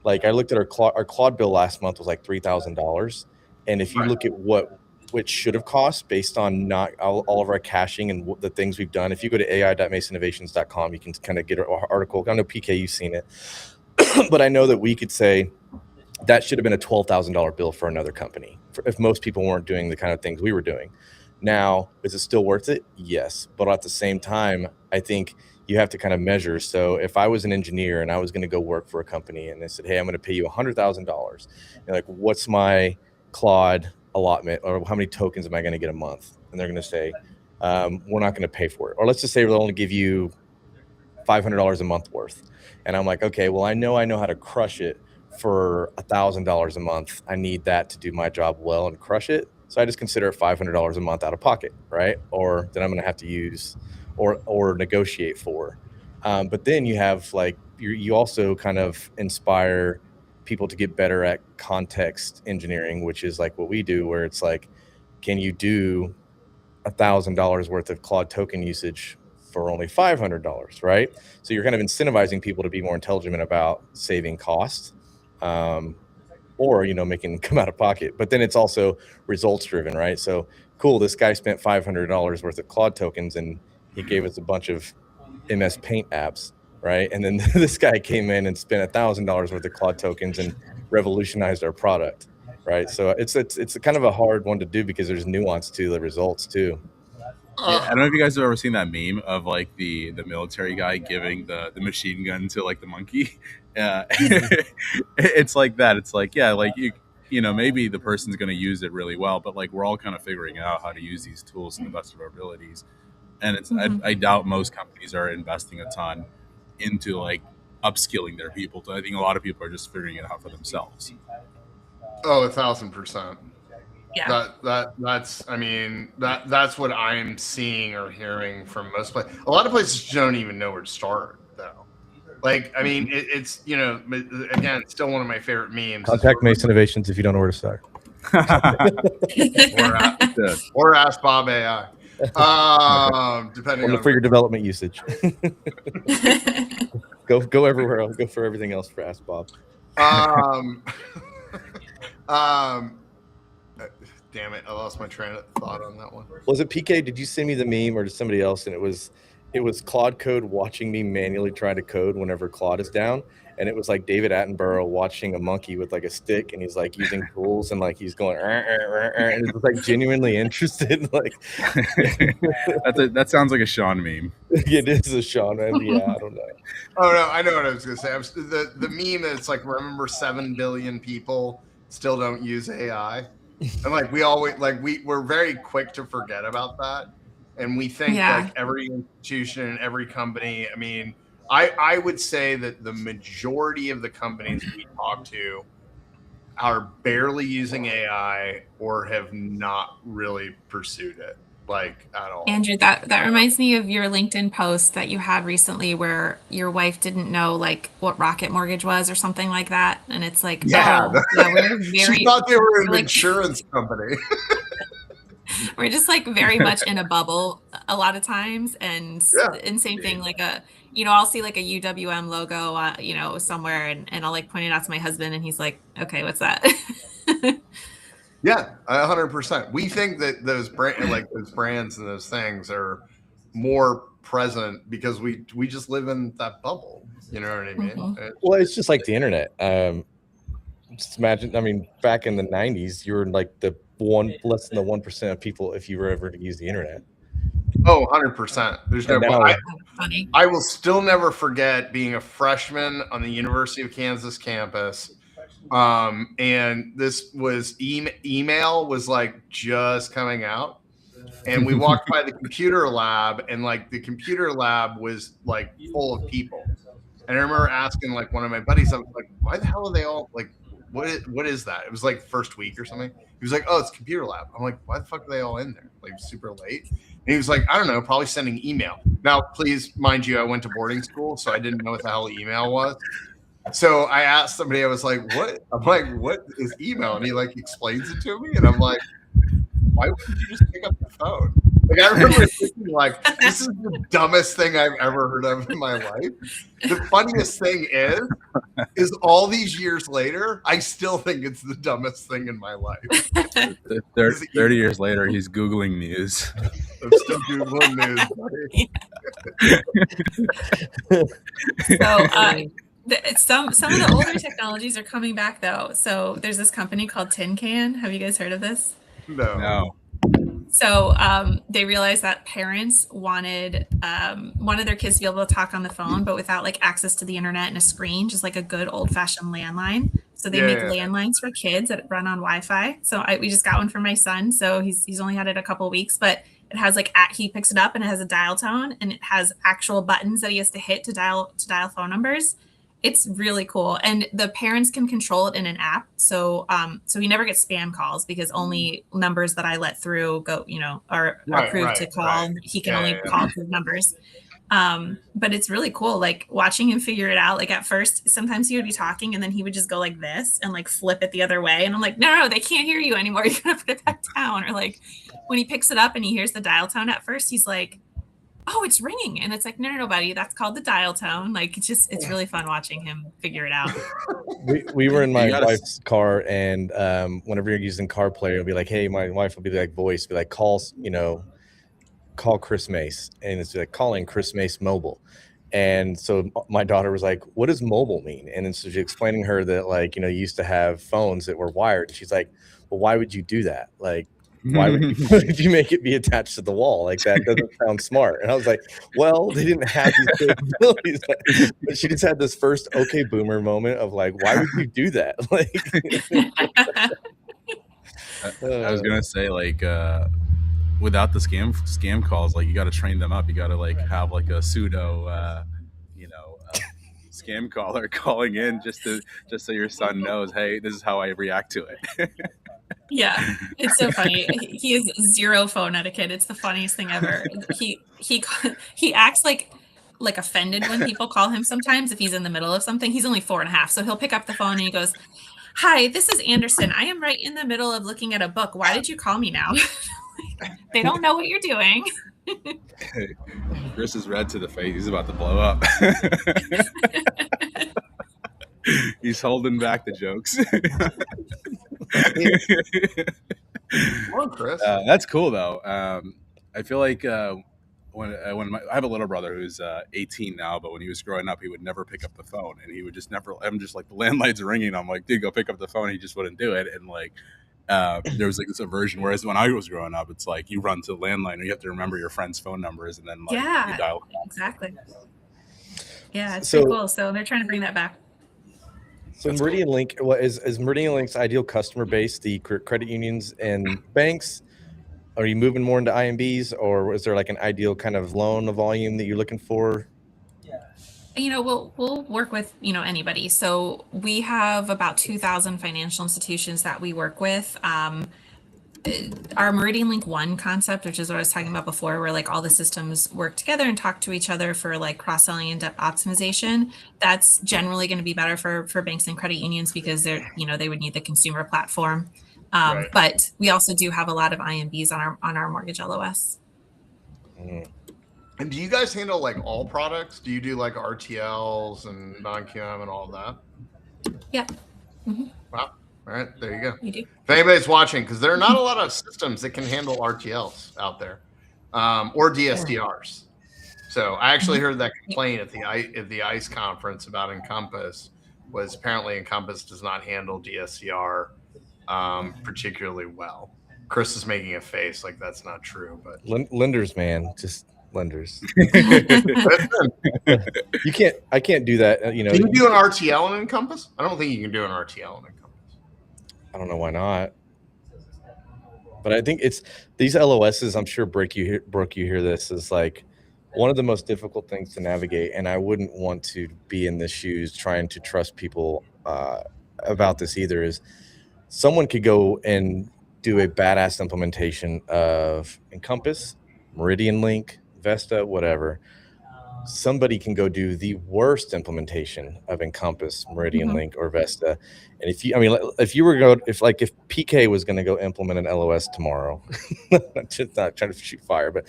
like I looked at our Claude bill last month was like $3,000. And if you Right. look at what should have cost based on not all of our caching and the things we've done, if you go to ai.masonnovations.com, you can kind of get an article. I know PK, you've seen it, but I know that we could say that should have been a $12,000 bill for another company if most people weren't doing the kind of things we were doing. Now, is it still worth it? Yes. But at the same time, I think you have to kind of measure. So if I was an engineer and I was going to go work for a company and they said, hey, I'm going to pay you $100,000, like, what's my Claude allotment, or how many tokens am I going to get a month? And they're going to say, we're not going to pay for it. Or let's just say they'll only give you $500 a month worth. And I'm like, okay, well, I know how to crush it for $1,000 a month. I need that to do my job well and crush it. So I just consider it $500 a month out of pocket, right? Or that I'm going to have to use or negotiate for. But then you have like, you also kind of inspire people to get better at context engineering, which is like what we do, where it's like, can you do $1,000 worth of Claude token usage for only $500, right? So you're kind of incentivizing people to be more intelligent about saving costs, or making them come out of pocket. But then it's also results driven, right? So cool, this guy spent $500 worth of Claude tokens and he gave us a bunch of MS Paint apps, right? And then this guy came in and spent $1,000 worth of Claude tokens and revolutionized our product, right? So it's kind of a hard one to do because there's nuance to the results too. Yeah, I don't know if you guys have ever seen that meme of like the military guy giving the machine gun to like the monkey. It's like that. It's like, yeah, like maybe the person's going to use it really well, but like we're all kind of figuring out how to use these tools to the best of our abilities. And it's I doubt most companies are investing a ton into like upskilling their people. So I think a lot of people are just figuring it out for themselves. Oh, 1,000%. Yeah. That's what I'm seeing or hearing from most places. A lot of places don't even know where to start, though. Like, I mean, it's again, it's still one of my favorite memes. Contact Mason Innovations if you don't know where to start. or ask Bob AI. Depending for your development usage. Go everywhere else. Go for everything else for Ask Bob. Damn it, I lost my train of thought on that one. Was it PK? Did you send me the meme or to somebody else? And it was Claude Code watching me manually try to code whenever Claude is down. And it was like David Attenborough watching a monkey with like a stick, and he's like using tools and like he's going and it's like genuinely interested. Like that sounds like a Sean meme. It is a Sean meme. Yeah, I don't know. Oh no, I know what I was gonna say. The meme is like, remember 7 billion people still don't use AI. And like we always we're very quick to forget about that. And we think like every institution and every company, I mean, I would say that the majority of the companies we talk to are barely using AI or have not really pursued it like at all. Andrew, that reminds me of your LinkedIn post that you had recently where your wife didn't know like what Rocket Mortgage was or something like that. And it's like, we're very, she thought they were an insurance company. We're just like very much in a bubble a lot of times. And same thing, like I'll see like a UWM logo, somewhere and I'll like point it out to my husband and he's like, okay, what's that? Yeah, 100%. We think that those brands and those things are more present because we just live in that bubble. You know what I mean? Mm-hmm. Well, it's just like the internet. Just imagine, I mean, back in the 90s, you were like less than the 1% of people if you were ever to use the internet. Oh, 100%. There's no funny. I will still never forget being a freshman on the University of Kansas campus. And this was email was like just coming out, and we walked by the computer lab, and like the computer lab was like full of people. And I remember asking like one of my buddies, I was like, why the hell are they all like, what is that? It was like first week or something. He was like, oh, it's computer lab. I'm like, why the fuck are they all in there? Like super late. And he was like, I don't know, probably sending email. Now, please mind you, I went to boarding school, so I didn't know what the hell email was. So I asked somebody, I was like, what? I'm like, what is email? And he like explains it to me. And I'm like, why wouldn't you just pick up the phone? Like, I remember thinking, like, this is the dumbest thing I've ever heard of in my life. The funniest thing is all these years later, I still think it's the dumbest thing in my life. 30 years later, he's Googling news. I'm still Googling news. So some of the older technologies are coming back though. So there's this company called Tin Can. Have you guys heard of this? No. So they realized that parents wanted one of their kids to be able to talk on the phone, but without like access to the internet and a screen, just like a good old fashioned landline. So they make landlines for kids that run on Wi-Fi. So we just got one for my son. So he's only had it a couple of weeks, but it has like he picks it up and it has a dial tone and it has actual buttons that he has to hit to dial phone numbers. It's really cool. And the parents can control it in an app. So he never gets spam calls because only numbers that I let through are approved to call. Right. He can only call approved numbers. But it's really cool. Like watching him figure it out. Like at first, sometimes he would be talking and then he would just go like this and like flip it the other way. And I'm like, no, they can't hear you anymore. You're going to put it back down. Or like when he picks it up and he hears the dial tone at first, he's like, oh, it's ringing. And it's like, no, buddy, that's called the dial tone. Like, it's really fun watching him figure it out. We were in my wife's car, and whenever you're using CarPlay, it'll be like, hey, my wife will be like, be like, call Chris Mace. And it's like calling Chris Mace mobile. And so my daughter was like, what does mobile mean? And then so she's explaining her that, like, you used to have phones that were wired. She's like, well, why would you do that? Like, why would you make it be attached to the wall? Like, that doesn't sound smart. And I was like, well, they didn't have these capabilities. But she just had this first okay boomer moment of like, why would you do that? Like, I was gonna say, like, without the scam calls, like, you got to train them up. You got to like have like a pseudo scam caller calling in just so your son knows, hey, this is how I react to it. Yeah, it's so funny. He has zero phone etiquette. It's the funniest thing ever. He acts like offended when people call him sometimes if he's in the middle of something. He's only 4.5, so he'll pick up the phone and he goes, hi, this is Anderson. I am right in the middle of looking at a book. Why did you call me now? They don't know what you're doing. Chris is red to the face. He's about to blow up. He's holding back the jokes. Come on, Chris. That's cool though. I feel like when I have a little brother who's 18 now, but when he was growing up, he would never pick up the phone, and he would just never. I'm just like, the landline's ringing. I'm like, dude, go pick up the phone. He just wouldn't do it, and like. There was like this aversion, whereas when I was growing up, it's like you run to the landline and you have to remember your friends' phone numbers and then like you dial. Exactly. Yeah, it's pretty cool. So they're trying to bring that back. So that's Meridian Link, is Meridian Link's ideal customer base the credit unions and banks? Are you moving more into IMBs, or is there like an ideal kind of loan volume that you're looking for? We'll work with, anybody. So we have about 2,000 financial institutions that we work with. Our Meridian Link 1 concept, which is what I was talking about before, where like all the systems work together and talk to each other for like cross-selling and debt optimization, that's generally going to be better for banks and credit unions because they're, they would need the consumer platform. Right. But we also do have a lot of IMBs on our mortgage LOS. Mm. And do you guys handle like all products? Do you do like RTLs and non-QM and all of that? Yeah. Mm-hmm. Wow. All right. There you go. You do. If anybody's watching, because there are not a lot of systems that can handle RTLs out there or DSDRs. So I actually heard that complaint at the ICE conference about Encompass was apparently Encompass does not handle DSDR particularly well. Chris is making a face like that's not true, but lenders, man, just lenders. I can't do that. Can you do an RTL in Encompass? I don't think you can do an RTL in Encompass. I don't know why not. But I think it's these LOSs. I'm sure Brooke, you hear this, is like one of the most difficult things to navigate, and I wouldn't want to be in the shoes trying to trust people about this either. Is someone could go and do a badass implementation of Encompass, Meridian Link, Vesta, whatever, somebody can go do the worst implementation of Encompass, Meridian Link, or Vesta. And if PK was going to go implement an LOS tomorrow, just not trying to shoot fire, but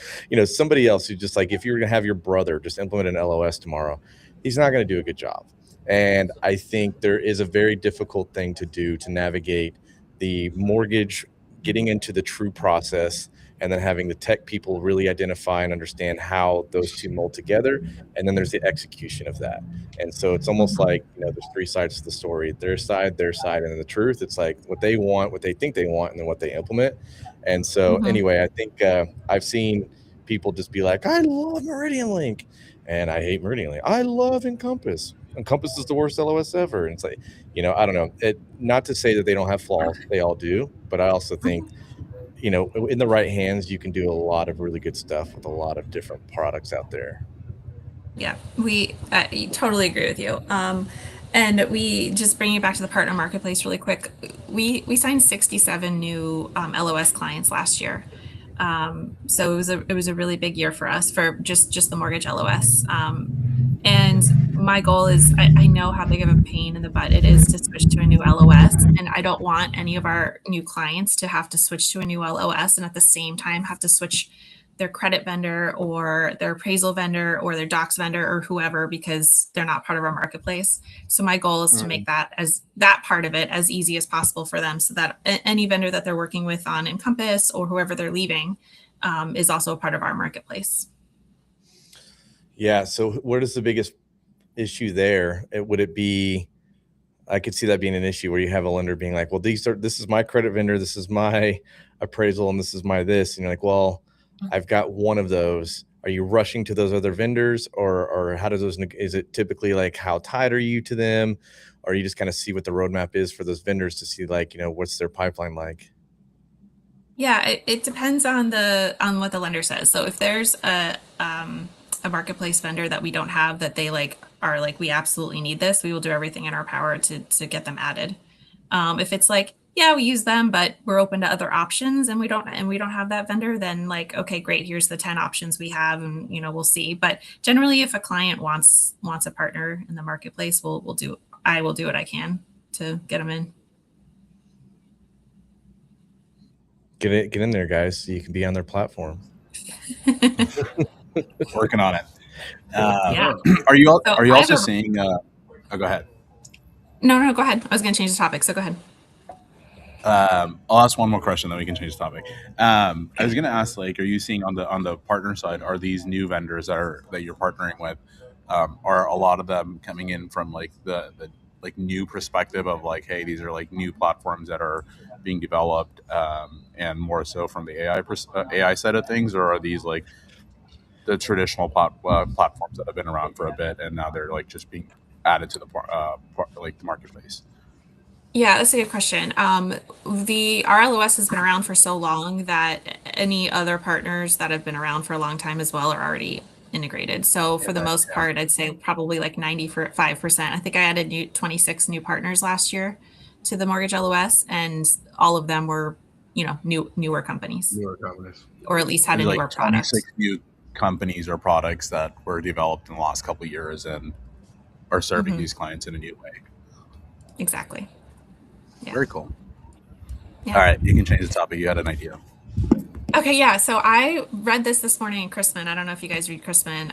somebody else who just like, if you're going to have your brother just implement an LOS tomorrow, he's not going to do a good job. And I think there is a very difficult thing to do to navigate the mortgage, getting into the true process, and then having the tech people really identify and understand how those two mold together. And then there's the execution of that. And so it's almost like, there's three sides to the story: their side, and then the truth. It's like what they want, what they think they want, and then what they implement. And so anyway, I think I've seen people just be like, I love Meridian Link and I hate Meridian Link. I love Encompass. Encompass is the worst LOS ever. And it's like, I don't know. Not to say that they don't have flaws. They all do. But I also think, in the right hands, you can do a lot of really good stuff with a lot of different products out there. Yeah, we totally agree with you. And we just bringing it back to the partner marketplace really quick. We signed 67 new LOS clients last year. So it was a really big year for us for just the mortgage LOS. And my goal is, I know how big of a pain in the butt it is to switch to a new LOS, and I don't want any of our new clients to have to switch to a new LOS and at the same time have to switch their credit vendor or their appraisal vendor or their docs vendor or whoever because they're not part of our marketplace. So my goal is to make that part of it as easy as possible for them, so that any vendor that they're working with on Encompass or whoever they're leaving is also a part of our marketplace. Yeah. So what is the biggest issue there? Would it be, I could see that being an issue where you have a lender being like, well, this is my credit vendor, this is my appraisal, and this is my this. And you're like, well, I've got one of those. Are you rushing to those other vendors, or how does those, is it typically like, how tied are you to them? Or you just kind of see what the roadmap is for those vendors to see, like, what's their pipeline like? Yeah, it depends on what the lender says. So if there's a marketplace vendor that we don't have, that they are like, we absolutely need this, we will do everything in our power to get them added. If it's like, yeah, we use them, but we're open to other options and we don't have that vendor, then like, okay, great, here's the 10 options we have, and we'll see. But generally, if a client wants a partner in the marketplace, I will do what I can to get them in. Get in there, guys, so you can be on their platform. Working on it. Yeah. Are you also seeing? Go ahead. No, go ahead. I was going to change the topic, so go ahead. I'll ask one more question, then we can change the topic. I was going to ask, like, are you seeing on the partner side, are these new vendors that you're partnering with, are a lot of them coming in from like the like new perspective of like, hey, these are like new platforms that are being developed, and more so from the AI side of things, or are these like the traditional platforms that have been around for a bit and now they're like just being added to the marketplace? Yeah, that's a good question. The RLOS has been around for so long that any other partners that have been around for a long time as well are already integrated. So for the most part, I'd say probably like 95%. I think I added 26 new partners last year to the mortgage LOS, and all of them were, newer companies. Or at least had a newer product. 26 new companies or products that were developed in the last couple of years and are serving these clients in a new way. Exactly. Yeah. Very cool. Yeah. All right, you can change the topic. You had an idea. Okay, yeah. So I read this morning in Chrisman. I don't know if you guys read Chrisman,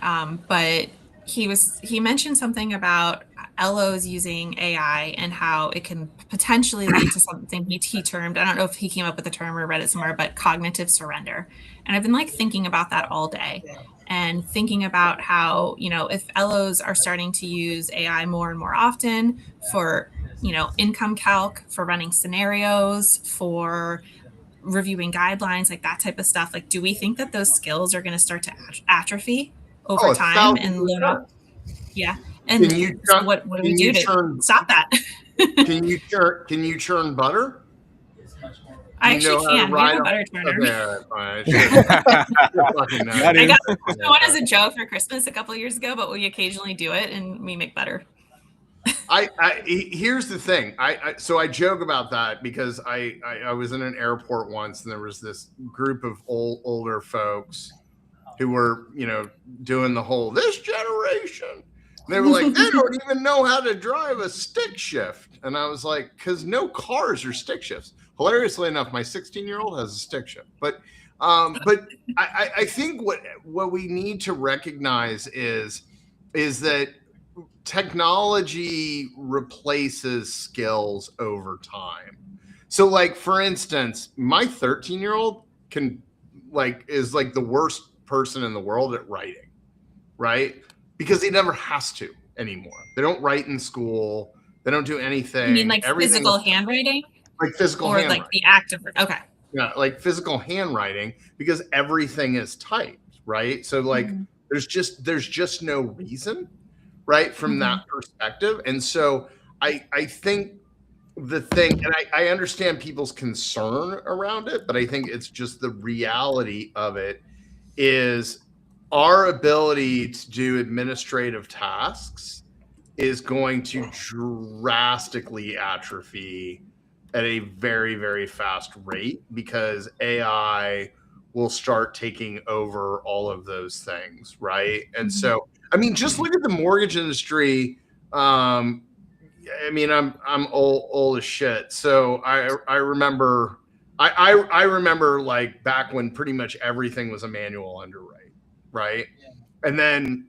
but he mentioned something about LOs using AI and how it can potentially lead to something he termed, I don't know if he came up with the term or read it somewhere, but cognitive surrender. And I've been like thinking about that all day and thinking about how, if LOs are starting to use AI more and more often for, income calc, for running scenarios, for reviewing guidelines, like that type of stuff, like, do we think that those skills are going to start to atrophy over time and yeah. And what do we do to stop that? Can you churn butter? I actually can. We have a butter churner. Okay, I got one as a joke for Christmas a couple of years ago, but we occasionally do it and we make butter. Here's the thing. So I joke about that because I was in an airport once and there was this group of older folks who were, doing the whole this generation. And they were like, they don't even know how to drive a stick shift. And I was like, because no cars are stick shifts. Hilariously enough, my 16-year-old has a stick shift. But I think what we need to recognize is that technology replaces skills over time. So, like, for instance, my 13-year-old is the worst person in the world at writing, right? Because he never has to anymore. They don't write in school. They don't do anything. You mean like physical handwriting? Like physical or handwriting. Like the act of, okay. Yeah, like physical handwriting, because everything is typed, right? So like there's just no reason, right, from that perspective. And so I think the thing, and I understand people's concern around it, but I think it's just the reality of it is our ability to do administrative tasks is going to drastically atrophy at a very, very fast rate, because AI will start taking over all of those things, right? And so, I mean, just look at the mortgage industry. I mean, I'm old as shit, so I remember I remember like back when pretty much everything was a manual underwrite, right? And then,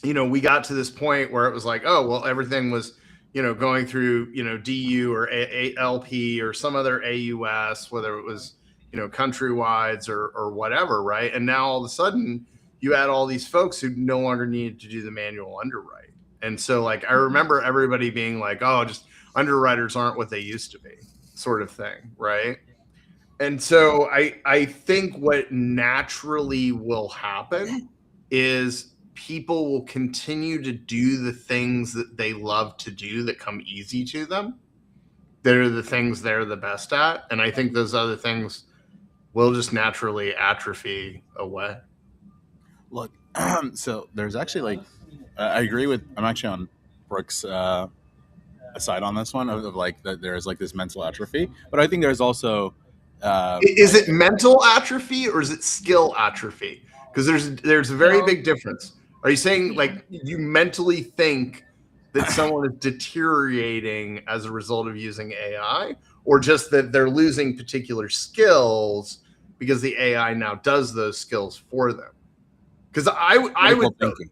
we got to this point where it was like, oh, well, everything was, going through, DU or ALP or some other AUS, whether it was, countrywides or whatever, right? And now all of a sudden you had all these folks who no longer needed to do the manual underwrite. And so, like, I remember everybody being like, oh, just underwriters aren't what they used to be, sort of thing, right? And so I think what naturally will happen is people will continue to do the things that they love to do that come easy to them. They're the things they're the best at. And I think those other things will just naturally atrophy away. Look, so there's actually I agree with, I'm actually on Brooke's side on this one of like that there's like this mental atrophy, but I think there's also is it mental atrophy or is it skill atrophy? Because there's a very big difference. Are you saying like you mentally think that someone is deteriorating as a result of using AI, or just that they're losing particular skills because the AI now does those skills for them? Because I would thinking.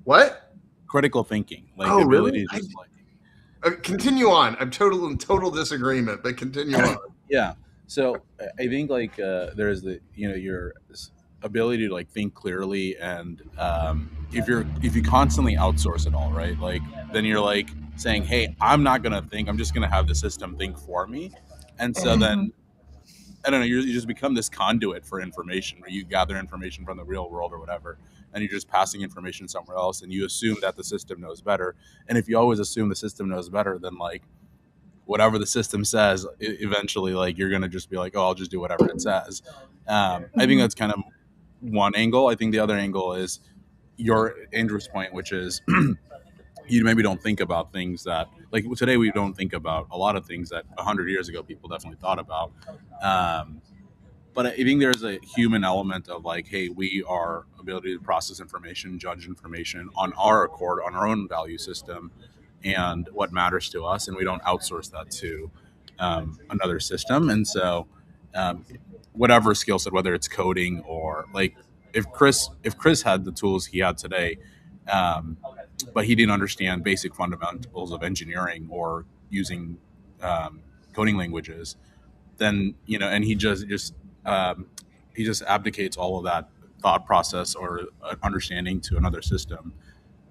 What? Critical thinking, like oh, ability really? to just like continue on. I'm in total disagreement, but continue on. Yeah. So I think like there's the your ability to like think clearly, and if you constantly outsource it all, right, like then you're like saying, hey, I'm not gonna think, I'm just gonna have the system think for me. And so then I don't know, you just become this conduit for information, where you gather information from the real world or whatever, and you're just passing information somewhere else, and you assume that the system knows better. And if you always assume the system knows better, then like whatever the system says, eventually like you're gonna just be like, oh, I'll just do whatever it says. I think that's kind of one angle. I think the other angle is Andrew's point, which is you maybe don't think about things that, like today we don't think about a lot of things that 100 years ago people definitely thought about. But I think there's a human element of like, hey, we are ability to process information, judge information on our accord, on our own value system, and what matters to us, and we don't outsource that to another system. And so whatever skill set, whether it's coding or like if Chris had the tools he had today, but he didn't understand basic fundamentals of engineering or using coding languages, then and he just abdicates all of that thought process or understanding to another system.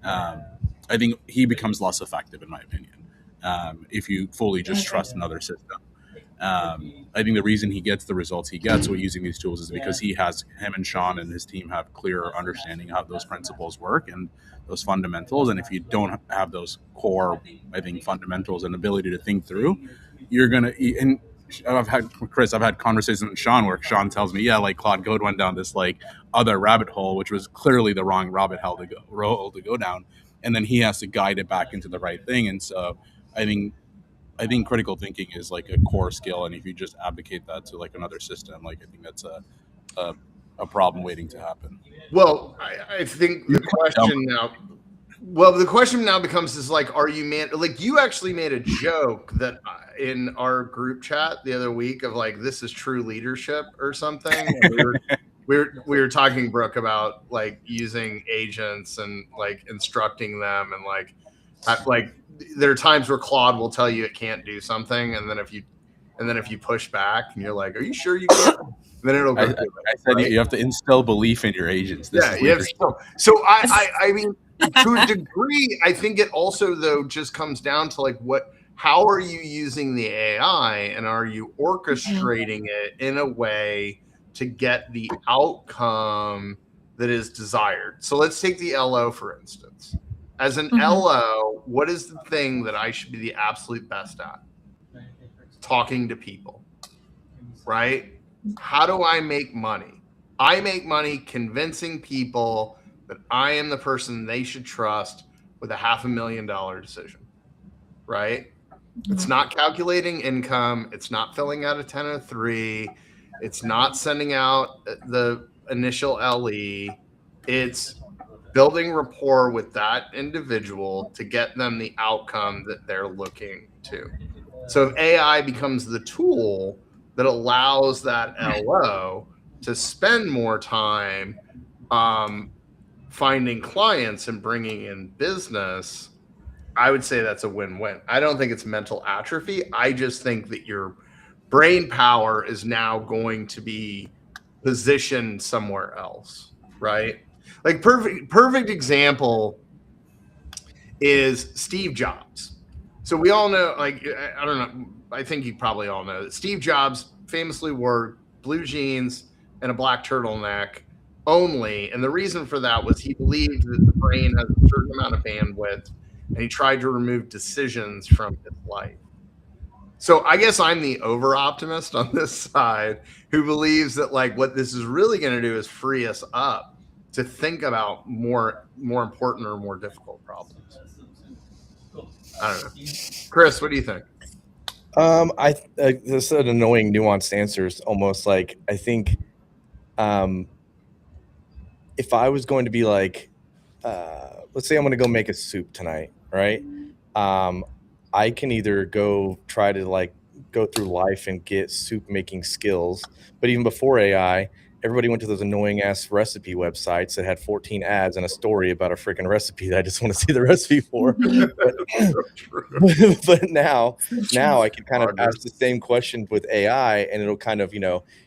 I think he becomes less effective, in my opinion, if you fully just trust another system. I think the reason he gets the results he gets with using these tools is because him and Sean and his team have clear understanding how those principles work and those fundamentals. And if you don't have those core, I think, fundamentals and ability to think through, you're gonna. And I've had conversations with Sean where Sean tells me, yeah, like Claude Code went down this like other rabbit hole, which was clearly the wrong rabbit hole to go down, and then he has to guide it back into the right thing. And so I think critical thinking is like a core skill, and if you just abdicate that to like another system, like I think that's a a problem waiting to happen. Well, I think the question now. Well, the question now becomes is like, are you like you actually made a joke that in our group chat the other week of like, this is true leadership or something. And we were talking, Brooke, about like using agents and like instructing them and like there are times where Claude will tell you it can't do something, and then if you push back and you're like, are you sure you can? Then it'll go. I said right? You have to instill belief in your agents. This so I mean, to a degree, I think it also though just comes down to like how are you using the AI and are you orchestrating it in a way to get the outcome that is desired? So let's take the LO for instance. As an LO, what is the thing that I should be the absolute best at? Talking to people, right? How do I make money? I make money convincing people that I am the person they should trust with a $500,000 decision, right? It's not calculating income. It's not filling out a 1003. It's not sending out the initial LE. It's building rapport with that individual to get them the outcome that they're looking to. So if AI becomes the tool that allows that LO to spend more time finding clients and bringing in business, I would say that's a win-win. I don't think it's mental atrophy. I just think that your brain power is now going to be positioned somewhere else, right? Like perfect example is Steve Jobs. So we all know, like, I don't know, I think you probably all know that Steve Jobs famously wore blue jeans and a black turtleneck only. And the reason for that was he believed that the brain has a certain amount of bandwidth and he tried to remove decisions from his life. So I guess I'm the over optimist on this side who believes that like what this is really going to do is free us up to think about more important or more difficult problems. I don't know. Chris, what do you think? This is an annoying nuanced answer. Is almost like I think if I was going to be like, let's say I'm going to go make a soup tonight, right? I can either go try to like go through life and get soup making skills, but even before AI, everybody went to those annoying ass recipe websites that had 14 ads and a story about a freaking recipe that I just want to see the recipe for. But now I can kind of ask the same question with AI and it'll kind of,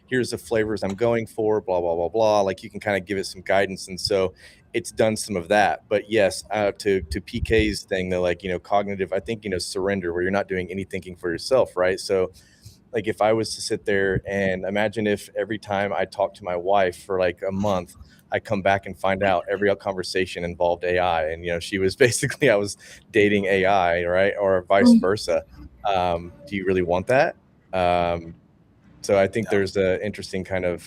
here's the flavors I'm going for, blah, blah, blah, blah. Like you can kind of give it some guidance. And so it's done some of that. But yes, to PK's thing, they're like, cognitive, I think, surrender, where you're not doing any thinking for yourself, right? So like if I was to sit there and imagine if every time I talk to my wife for like a month, I come back and find out every conversation involved AI. And, she was basically, I was dating AI, right? Or vice versa. Do you really want that? So I think there's an interesting kind of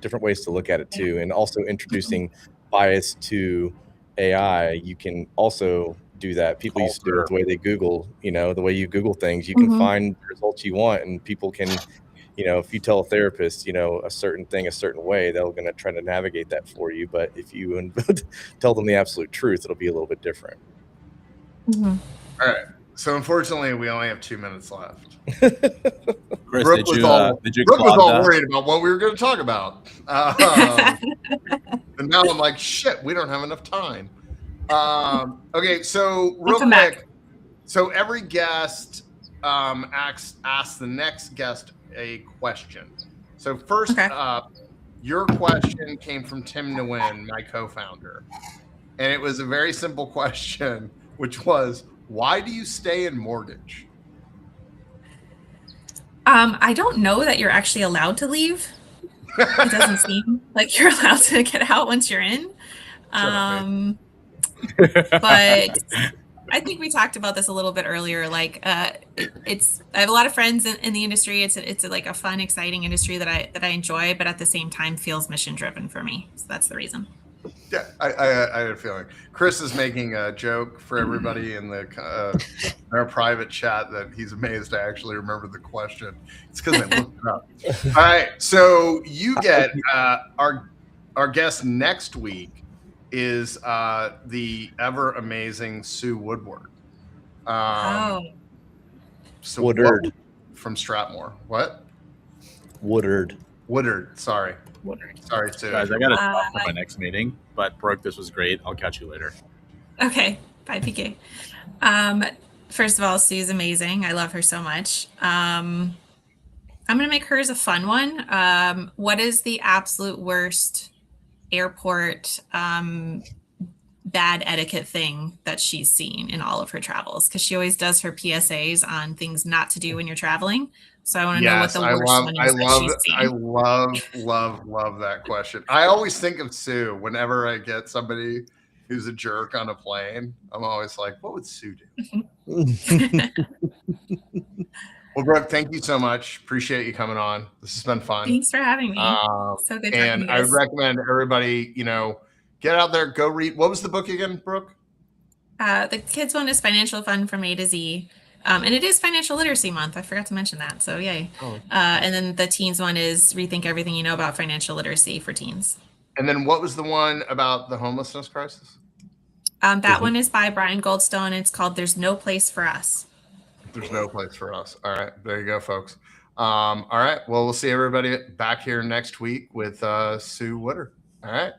different ways to look at it too. And also introducing bias to AI, you can also do that. People used to do it the way they Google, the way you Google things, you can find the results you want, and people can, if you tell a therapist, a certain thing a certain way, they're going to try to navigate that for you. But if you tell them the absolute truth, it'll be a little bit different. All right. So unfortunately, we only have 2 minutes left. Chris, Brooke was all worried about what we were going to talk about. And now I'm like, shit, we don't have enough time. Okay, so real quick. So every guest asks the next guest a question. So first up, your question came from Tim Nguyen, my co-founder. And it was a very simple question, which was, why do you stay in mortgage? I don't know that you're actually allowed to leave. It doesn't seem like you're allowed to get out once you're in. But I think we talked about this a little bit earlier. Like, I have a lot of friends in the industry. It's like a fun, exciting industry that I enjoy, but at the same time feels mission driven for me. So that's the reason. Yeah, I had a feeling. Chris is making a joke for everybody in our private chat that he's amazed I actually remember the question. It's because I looked it up. All right, so you get our our guest next week is the ever amazing Sue Woodward. So Woodard. From Stratmore. What? Woodard. Sorry. Sorry, Sue. Guys, I got to talk for my next meeting, but Brooke, this was great. I'll catch you later. Okay. Bye, PK. First of all, Sue's amazing. I love her so much. I'm going to make hers a fun one. What is the absolute worst airport bad etiquette thing that she's seen in all of her travels? Because she always does her PSAs on things not to do when you're traveling. So I want to know what the worst one is that she's seen. I love that question. I always think of Sue whenever I get somebody who's a jerk on a plane. I'm always like, what would Sue do? Well, Brooke, thank you so much. Appreciate you coming on. This has been fun. Thanks for having me. So good. And I would recommend everybody, get out there, go read. What was the book again, Brooke? The kids one is Financial Fun from A to Z. And it is Financial Literacy Month. I forgot to mention that. So yay. And then the teens one is Rethink Everything You Know About Financial Literacy for Teens. And then what was the one about the homelessness crisis? That one is by Brian Goldstone. It's called There's No Place for Us. There's no place for us. All right. There you go, folks. All right. Well, we'll see everybody back here next week with Sue Woodard. All right.